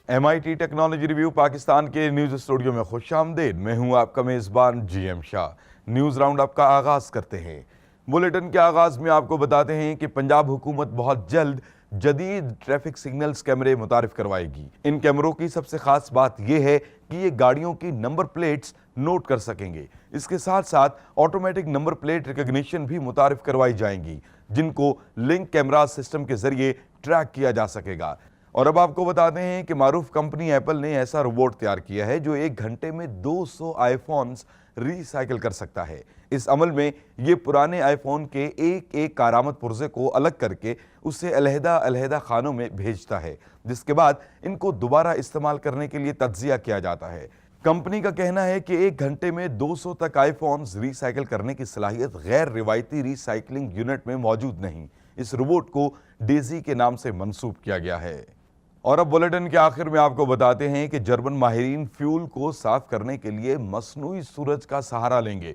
MIT technology review Pakistan के news studio में खुश आमदेद। मैं हूं आपका मेज़बान GM Shah. News round up का आगाज़ करते हैं। बुलेटिन के आगाज़ में आपको बताते हैं कि पंजाब हुकूमत बहुत जल्द जदीद ट्रैफिक सिग्नल्स कैमरे मुतारिफ करवाएगी। इन कैमरों की सबसे खास बात यह है कि ये गाड़ियों की नंबर प्लेट्स नोट कर सकेंगे। इसके साथ साथ ऑटोमेटिक नंबर प्लेट रिकॉग्निशन भी मुतारिफ करवाई जाएंगी, जिनको लिंक कैमरा सिस्टम के जरिए ट्रैक किया जा सकेगा। और अब आपको बताते हैं कि मारूफ कंपनी एप्पल ने ऐसा रोबोट तैयार किया है जो 1 घंटे में 200 आईफोन्स रिसाइकिल कर सकता है। इस अमल में ये पुराने आईफोन के एक एक कारामद पुर्जे को अलग करके उसे अलहदा खानों में भेजता है, जिसके बाद इनको दोबारा इस्तेमाल करने के लिए तज्जिया किया जाता है। कंपनी का कहना है कि 1 घंटे में 200 तक आईफोन्स रिसाइकिल करने की सलाहियत गैर रिवायती रिसाइकलिंग यूनिट में मौजूद नहीं। इस रोबोट को डेजी के नाम से मंसूब किया गया है। और अब बुलेटिन के आखिर में आपको बताते हैं कि जर्मन माहिरीन फ्यूल को साफ करने के लिए मसनूई सूरज का सहारा लेंगे।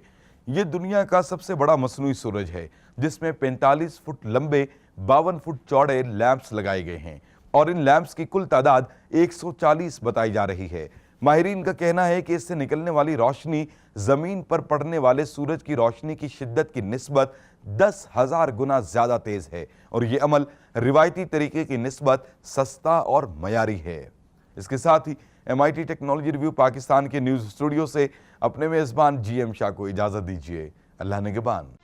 ये दुनिया का सबसे बड़ा मसनूई सूरज है, जिसमें 45 फुट लंबे 52 फुट चौड़े लैंप्स लगाए गए हैं और इन लैंप्स की कुल तादाद 140 बताई जा रही है। माहिरीन का कहना है कि इससे निकलने वाली रोशनी जमीन पर पड़ने वाले सूरज की रोशनी की शिद्दत की निस्बत 10,000 गुना ज्यादा तेज है और ये अमल रिवायती तरीके की निस्बत सस्ता और मयारी है। इसके साथ ही MIT टेक्नोलॉजी रिव्यू पाकिस्तान के न्यूज़ स्टूडियो से अपने मेज़बान GM शाह को इजाज़त दीजिए। अल्लाह निगहबान।